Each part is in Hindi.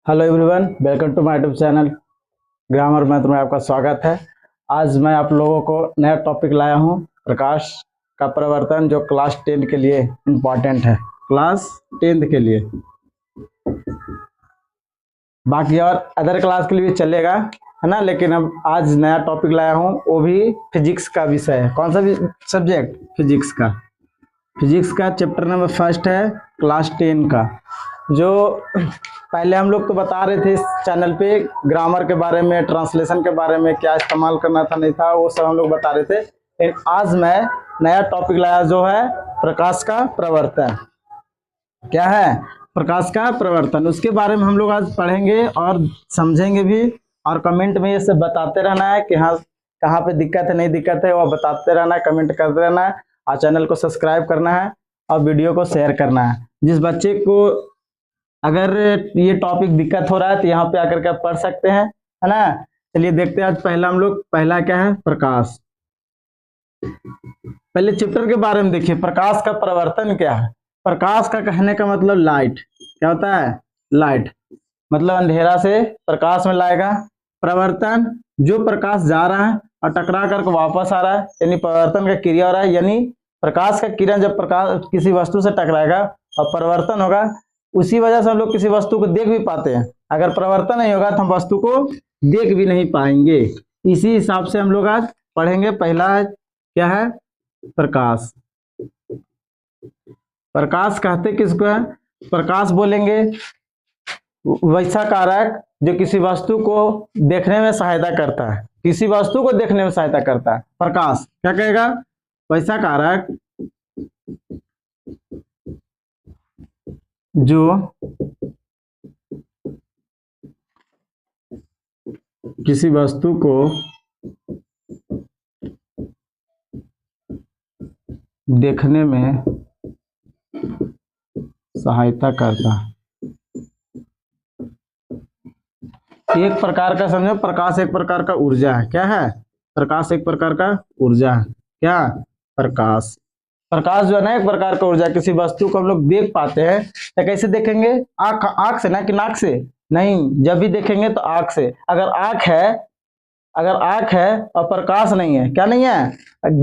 Hello everyone, welcome to my YouTube channel grammar math में आपका स्वागत है। आज मैं आप लोगों को नया टॉपिक लाया हूं, प्रकाश का प्रवर्तन, जो क्लास 10 के लिए इम्पॉर्टेंट है। क्लास 10 के लिए, बाकी और अदर क्लास के लिए भी चलेगा, है ना। लेकिन अब आज नया टॉपिक लाया हूं, वो भी फिजिक्स का विषय है। कौन सा भी सब्जेक्ट? फिजिक्स का। फिजिक्स का चैप्टर नंबर फर्स्ट है क्लास 10 का। जो पहले हम लोग तो बता रहे थे इस चैनल पे ग्रामर के बारे में, ट्रांसलेशन के बारे में, क्या इस्तेमाल करना था नहीं था, वो सब हम लोग बता रहे थे। लेकिन आज मैं नया टॉपिक लाया जो है प्रकाश का प्रवर्तन। क्या है? प्रकाश का प्रवर्तन। उसके बारे में हम लोग आज पढ़ेंगे और समझेंगे भी, और कमेंट में ये सब बताते रहना है कि हाँ कहाँ पे दिक्कत है, नहीं दिक्कत है, वो बताते रहना है, कमेंट करते रहना है, और चैनल को सब्सक्राइब करना है और वीडियो को शेयर करना है। जिस बच्चे को अगर ये टॉपिक दिक्कत हो रहा है तो यहाँ पे आकर के आप पढ़ सकते हैं, है ना। चलिए देखते हैं आज पहला क्या है? प्रकाश। पहले चैप्टर के बारे में देखिए, प्रकाश का प्रवर्तन क्या है। प्रकाश का कहने का मतलब लाइट। क्या होता है? लाइट मतलब अंधेरा से प्रकाश में लाएगा। प्रवर्तन, जो प्रकाश जा रहा है और टकरा करके वापस आ रहा है, यानी प्रवर्तन का क्रिया हो रहा है। यानी प्रकाश का किरण जब प्रकाश किसी वस्तु से टकराएगा और परिवर्तन होगा, उसी वजह से हम लोग किसी वस्तु को देख भी पाते हैं। अगर परिवर्तन नहीं होगा तो हम वस्तु को देख भी नहीं पाएंगे। इसी हिसाब से हम लोग आज पढ़ेंगे। पहला क्या है? प्रकाश। प्रकाश कहते किसको है? प्रकाश बोलेंगे वैसा कारक जो किसी वस्तु को देखने में सहायता करता है। किसी वस्तु को देखने में सहायता करता है प्रकाश। क्या कहेगा? वैसा कारक जो किसी वस्तु को देखने में सहायता करता है। एक प्रकार का समझो, प्रकाश एक प्रकार का ऊर्जा है। क्या है? प्रकाश एक प्रकार का ऊर्जा है। क्या? प्रकाश। प्रकाश जो है ना, एक प्रकार का ऊर्जा। किसी वस्तु को हम लोग देख पाते हैं तो कैसे देखेंगे? आंख से ना, कि नाक से? नहीं, जब भी देखेंगे तो आंख से। अगर आंख है और प्रकाश नहीं है, क्या नहीं है?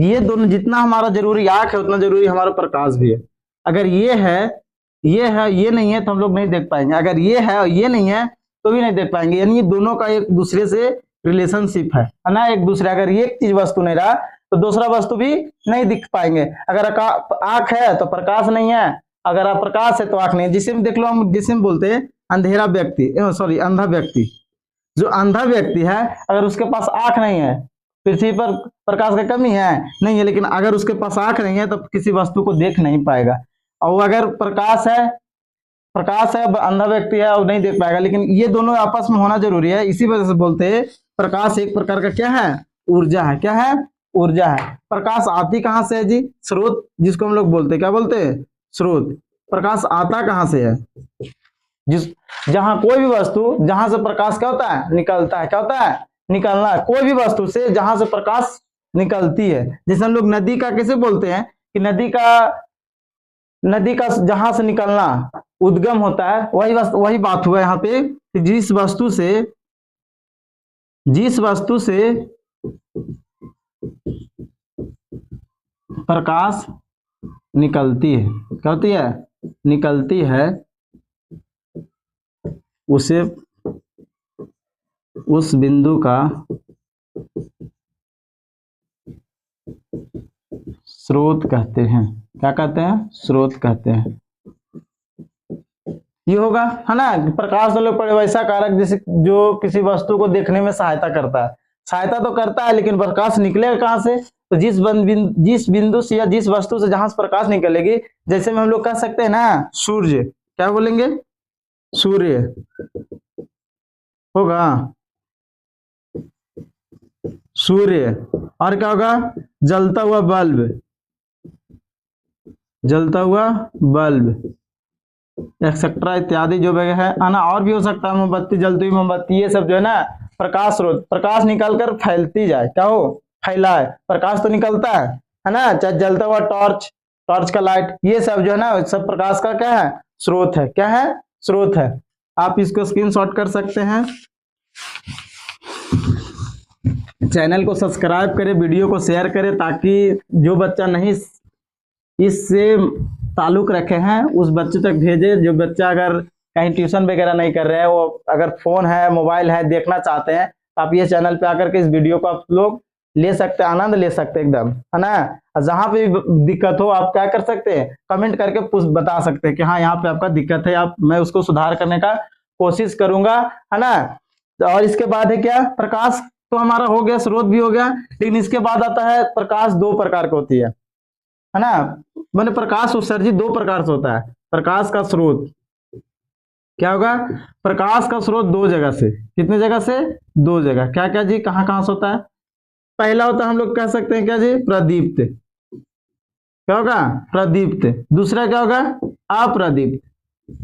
ये दोनों, जितना हमारा जरूरी आंख है उतना जरूरी हमारा प्रकाश भी है। अगर ये है, ये नहीं है तो हम लोग नहीं देख पाएंगे। अगर ये है और ये नहीं है तो भी नहीं देख पाएंगे। यानी ये दोनों का एक दूसरे से रिलेशनशिप है ना, एक दूसरे। अगर ये चीज वस्तु नहीं रहा तो दूसरा वस्तु भी नहीं दिख पाएंगे। अगर आंख है तो प्रकाश नहीं है, अगर प्रकाश है तो आंख नहीं है। जिसम देख लो, हम जिसम बोलते हैं अंधेरा व्यक्ति, सॉरी अंधा व्यक्ति। जो अंधा व्यक्ति है, अगर उसके पास आंख नहीं है, पृथ्वी पर प्रकाश की कमी है नहीं है, लेकिन अगर उसके पास आंख नहीं है तो किसी वस्तु को देख नहीं पाएगा। और अगर प्रकाश है, अंधा व्यक्ति है और नहीं देख पाएगा। लेकिन ये दोनों आपस में होना जरूरी है। इसी वजह से बोलते हैं प्रकाश एक प्रकार का क्या है? ऊर्जा है। क्या है? ऊर्जा है। प्रकाश आती कहां से है जी? स्रोत, जिसको हम लोग बोलते हैं, क्या बोलते हैं? स्रोत। प्रकाश आता कहां से है? जहां कोई भी वस्तु, जहां से प्रकाश क्या होता है? निकलता है। क्या होता है? निकलना। कोई भी वस्तु से जहां से प्रकाश निकलती है। जैसे हम लोग नदी का कैसे बोलते हैं कि नदी का जहां से निकलना, उद्गम होता है, वही बात हुआ यहाँ पे। जिस वस्तु से प्रकाश निकलती है, क्या होती है? निकलती है, उसे उस बिंदु का स्रोत कहते हैं। क्या कहते हैं? स्रोत कहते हैं। ये होगा, है ना। प्रकाश जो पड़े वैसा कारक जैसे जो किसी वस्तु को देखने में सहायता करता है। सहायता तो करता है, लेकिन प्रकाश निकलेगा कहां से? तो जिस बिंदु से या जिस वस्तु से जहां से प्रकाश निकलेगी, जैसे में हम लोग कह सकते हैं ना, सूर्य। क्या बोलेंगे? सूर्य होगा, सूर्य। और क्या होगा? जलता हुआ बल्ब, एक्सेट्रा इत्यादि जो है ना। और भी हो सकता है, मोमबत्ती, जलती हुई मोमबत्ती, ये सब जो है ना प्रकाश स्रोत। प्रकाश निकलकर फैलती जाए, क्या हो? फैलाए। प्रकाश तो निकलता है ना। चाहे जलता हुआ टॉर्च का लाइट, ये सब जो है ना, सब प्रकाश का क्या है? स्रोत है। क्या है? स्रोत है। आप इसको स्क्रीनशॉट कर सकते हैं। चैनल को सब्सक्राइब करें, वीडियो को शेयर करें, ताकि जो बच्चा नहीं इससे ताल्लुक रखे हैं उस बच्चे तक भेजे। जो बच्चा अगर कहीं ट्यूशन वगैरह नहीं कर रहे हैं, वो अगर फोन है, मोबाइल है, देखना चाहते हैं, तो आप ये चैनल पे आकर के इस वीडियो को आप लोग ले सकते हैं, आनंद ले सकते हैं एकदम, है ना। जहां पे भी दिक्कत हो आप क्या कर सकते हैं, कमेंट करके बता सकते हैं कि हाँ यहाँ पे आपका दिक्कत है, आप मैं उसको सुधार करने का कोशिश करूंगा, है ना। और इसके बाद है क्या, प्रकाश तो हमारा हो गया, स्रोत भी हो गया, लेकिन इसके बाद आता है प्रकाश दो प्रकार की होती है ना। मैंने प्रकाश उत्सर्जित दो प्रकार से होता है। प्रकाश का स्रोत क्या होगा, प्रकाश का स्रोत दो जगह से, कितने जगह से, दो जगह। क्या क्या जी, कहां कहां से होता है। पहला होता है हम लोग कह सकते हैं क्या जी, प्रदीप्त। क्या होगा, प्रदीप्त। दूसरा क्या होगा, अप्रदीप्त।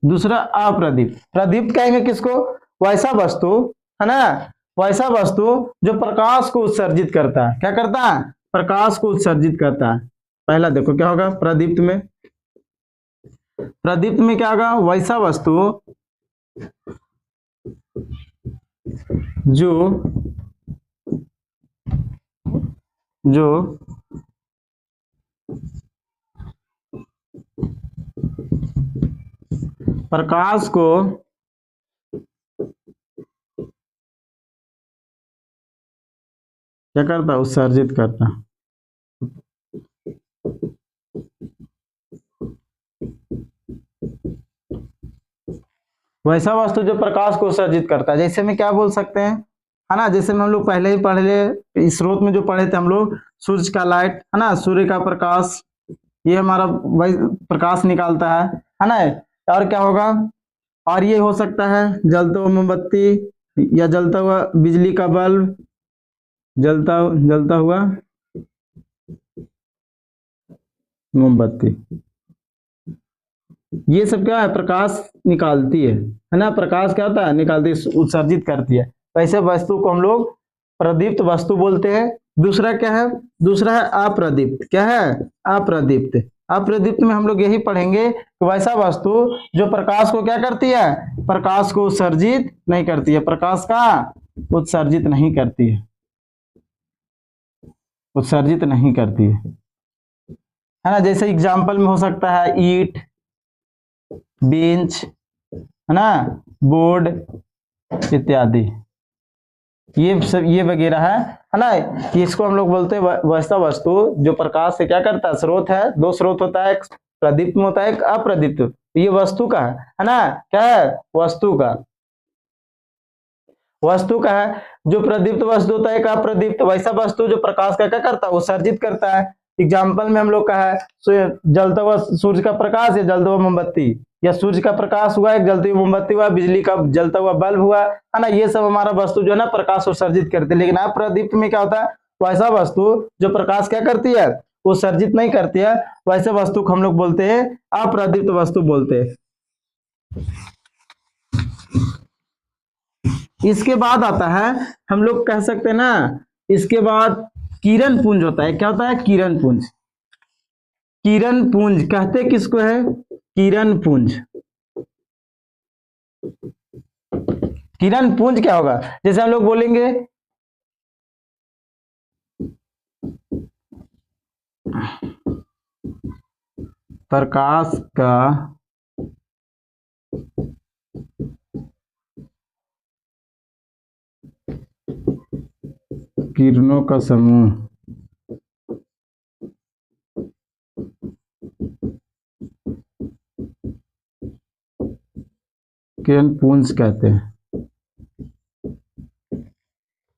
दूसरा अप्रदीप्त। प्रदीप्त कहेंगे किसको, वैसा वस्तु, है ना, वैसा वस्तु जो प्रकाश को उत्सर्जित करता है। क्या करता है, प्रकाश को उत्सर्जित करता है। पहला देखो क्या होगा, प्रदीप्त में, प्रदीप्त में क्या होगा, वैसा वस्तु जो प्रकाश को क्या करता, उत्सर्जित करता। वैसा वस्तु जो प्रकाश को उत्सर्जित करता है। जैसे में क्या बोल सकते हैं, है ना, जैसे में हम लोग पहले ही पढ़े, इस स्रोत में जो पढ़े थे हम लोग, सूर्य का लाइट, है ना, सूर्य का प्रकाश, ये हमारा प्रकाश निकालता है ना। और क्या होगा, और ये हो सकता है जलता हुआ मोमबत्ती या जलता हुआ बिजली का बल्ब, जलता हुआ मोमबत्ती, ये सब क्या है, प्रकाश निकालती है ना। प्रकाश क्या होता है, निकालती है, उत्सर्जित करती है। वैसे वस्तु को हम लोग प्रदीप्त वस्तु बोलते हैं। दूसरा क्या है, दूसरा है अप्रदीप्त। क्या है, अप्रदीप्त। अप्रदीप्त में हम लोग यही पढ़ेंगे कि वैसा वस्तु जो प्रकाश को क्या करती है, प्रकाश को उत्सर्जित नहीं करती है, प्रकाश का उत्सर्जित नहीं करती है, उत्सर्जित नहीं करती है ना। जैसे एग्जाम्पल में हो सकता है ईंट, बेंच, है ना, बोर्ड इत्यादि, ये सब, ये वगैरह है ना। इसको हम लोग बोलते हैं वैसा वस्तु जो प्रकाश से क्या करता है, स्रोत है, दो स्रोत होता है, एक प्रदीप्त में होता है, एक अप्रदीप्त। ये वस्तु का है ना, क्या है, वस्तु का, वस्तु का है। जो प्रदीप्त वस्तु होता है, एक अप्रदीप्त, वैसा वस्तु जो प्रकाश का क्या करता है, उत्सर्जित करता है। एग्जाम्पल में हम लोग का है जलता हुआ सूर्य का प्रकाश या जलता हुआ मोमबत्ती, या सूर्य का प्रकाश हुआ, एक जलती हुई मोमबत्ती हुआ, बिजली का जलता हुआ बल्ब हुआ, है ना। ये सब हमारा वस्तु जो है ना प्रकाश उत्सर्जित करते हैं। लेकिन अप्रदीप्त में क्या होता है, वैसा वस्तु जो प्रकाश क्या करती है, उत्सर्जित नहीं करती है, वैसे वस्तु को हम लोग बोलते हैं अप्रदीप्त वस्तु बोलते हैं। इसके बाद आता है, हम लोग कह सकते हैं ना, इसके बाद किरण पुंज होता है। क्या होता है, किरण पुंज। किरण पुंज कहते किसको है, किरण पुंज। किरण पुंज क्या होगा, जैसे हम लोग बोलेंगे प्रकाश का किरणों का समूह, किरण पुंज कहते हैं।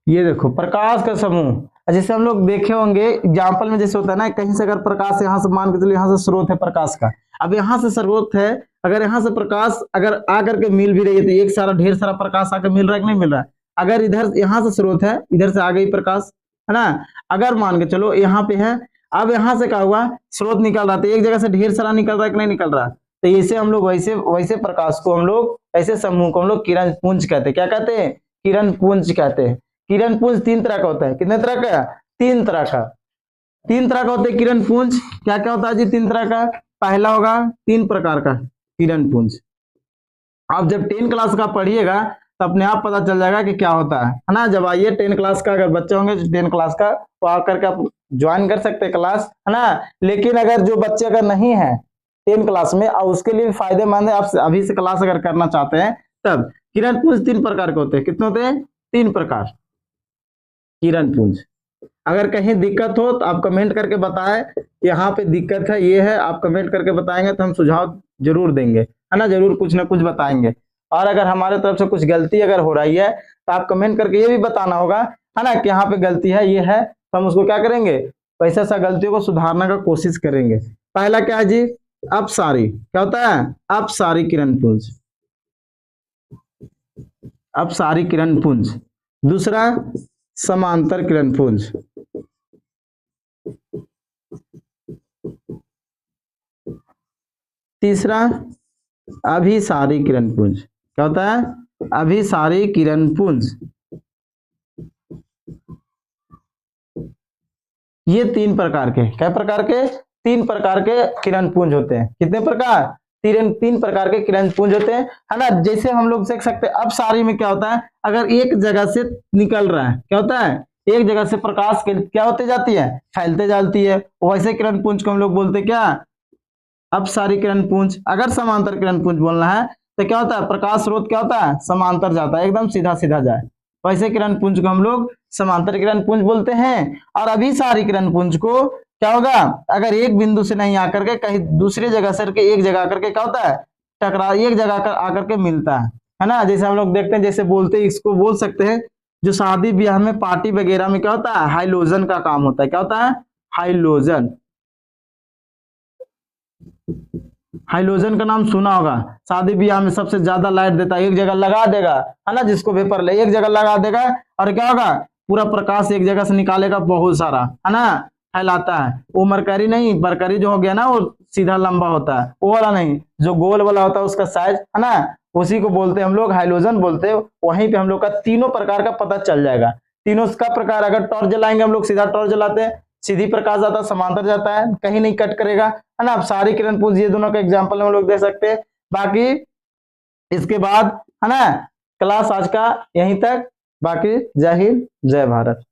ये देखो प्रकाश का समूह, जैसे हम लोग देखे होंगे एग्जाम्पल में, जैसे होता है ना, कहीं से अगर प्रकाश यहाँ से मान के चलो, यहाँ से स्रोत है प्रकाश का, अब यहाँ से स्रोत है, अगर यहाँ से प्रकाश अगर आकर के मिल भी रही है, तो एक सारा ढेर सारा प्रकाश आकर मिल रहा है कि नहीं मिल रहा है। अगर इधर यहाँ से स्रोत है, इधर से आ गई प्रकाश, है ना, अगर मान के चलो यहाँ पे है, अब यहाँ से क्या हुआ, स्रोत निकल रहा था, एक जगह से ढेर सारा निकल रहा है कि नहीं निकल रहा। तो ऐसे हम लोग वैसे वैसे प्रकाश को हम लोग, ऐसे समूह को हम लोग किरण पुंज कहते हैं। क्या कहते हैं, किरण पुंज कहते हैं। किरण पुंज तीन तरह का होता है। कितने तरह का, तीन तरह का, तीन तरह का होता है किरण पुंज। क्या क्या होता है जी, तीन तरह का। पहला होगा तीन प्रकार का किरण पुंज, आप जब 10 क्लास का पढ़िएगा तो अपने आप पता चल जाएगा कि क्या होता है ना। जब आइए 10 क्लास का, अगर बच्चे होंगे 10 क्लास का तो आकर के आप ज्वाइन कर सकते हैं क्लास, है ना। लेकिन अगर जो बच्चे अगर नहीं है 10 क्लास में, और उसके लिए फायदेमंद है, आप अभी से क्लास अगर करना चाहते हैं तब। किरण पुंज 3 प्रकार के होते हैं। कितने होते हैं? 3 प्रकार किरण पुंज। अगर कहीं दिक्कत हो तो आप कमेंट करके बताएं कि यहाँ पे दिक्कत है, ये है, आप कमेंट करके बताएंगे तो हम सुझाव जरूर देंगे, है ना, जरूर कुछ ना कुछ बताएंगे। और अगर हमारे तरफ से कुछ गलती अगर हो रही है तो आप कमेंट करके ये भी बताना होगा, है ना, कि यहाँ पे गलती है, ये है, तो हम उसको क्या करेंगे, वैसा सा गलतियों को सुधारने का कोशिश करेंगे। पहला क्या है जी? अपसारी। क्या होता है? अपसारी किरण पुंज, अपसारी किरण पुंज। दूसरा समांतर किरण पुंज, तीसरा अभिसारी किरण पुंज। क्या होता है? अभिसारी किरण पुंज। ये 3 प्रकार के, क्या प्रकार के? 3 प्रकार के किरण पुंज होते हैं। कितने प्रकार? 3 प्रकार के किरण पुंज होते हैं, है ना। जैसे हम लोग देख सकते हैं अपसारी में क्या होता है, अगर एक जगह से निकल रहा है, क्या होता है, एक जगह से प्रकाश क्या होते जाती है, फैलते जाती है, वैसे किरण पुंज को हम लोग बोलते हैं क्या? अपसारी किरण पुंज। अगर समांतर किरण पुंज बोलना है तो क्या होता है, प्रकाश स्रोत क्या होता है, समांतर जाता है, एकदम सीधा सीधा जाए, वैसे किरण पुंज को हम लोग समांतर किरण पुंज बोलते हैं। और अभिसारी किरण पुंज को क्या होगा, अगर एक बिंदु से नहीं आकर के कहीं दूसरी जगह से एक जगह आकर के क्या होता है, टकरा, एक जगह कर आकर के मिलता है ना। जैसे हम लोग देखते हैं, जैसे बोलते हैं, इसको बोल सकते हैं जो शादी ब्याह में पार्टी वगैरह में क्या होता है, हाइलोजन का काम होता है। क्या होता है? हाइलोजन। हाइलोजन का नाम सुना होगा। शादी ब्याह में सबसे ज्यादा लाइट देता है, एक जगह लगा देगा, है ना, जिसको वेपर ले एक जगह लगा देगा, और क्या होगा, पूरा प्रकाश एक जगह से निकालेगा बहुत सारा, है ना, फैलाता है। वो मरकरी नहीं, मरकरी जो हो गया ना वो सीधा लंबा होता है, वो वाला नहीं, जो गोल वाला होता है उसका साइज, है ना, उसी को बोलते हैं हम लोग हाइलोजन बोलते हैं। वहीं पे हम लोग का तीनों प्रकार का पता चल जाएगा। तीनों का प्रकार, अगर टॉर्च जलाएंगे हम लोग, सीधा टॉर्च जलाते हैं, सीधी प्रकाश जाता है, समांतर जाता है, कहीं नहीं कट करेगा, है ना। अब सारी किरण पुंज, ये दोनों का एग्जांपल हम लोग दे सकते हैं। बाकी इसके बाद, है ना, क्लास आज का यहीं तक। बाकी जय हिंद, जय भारत।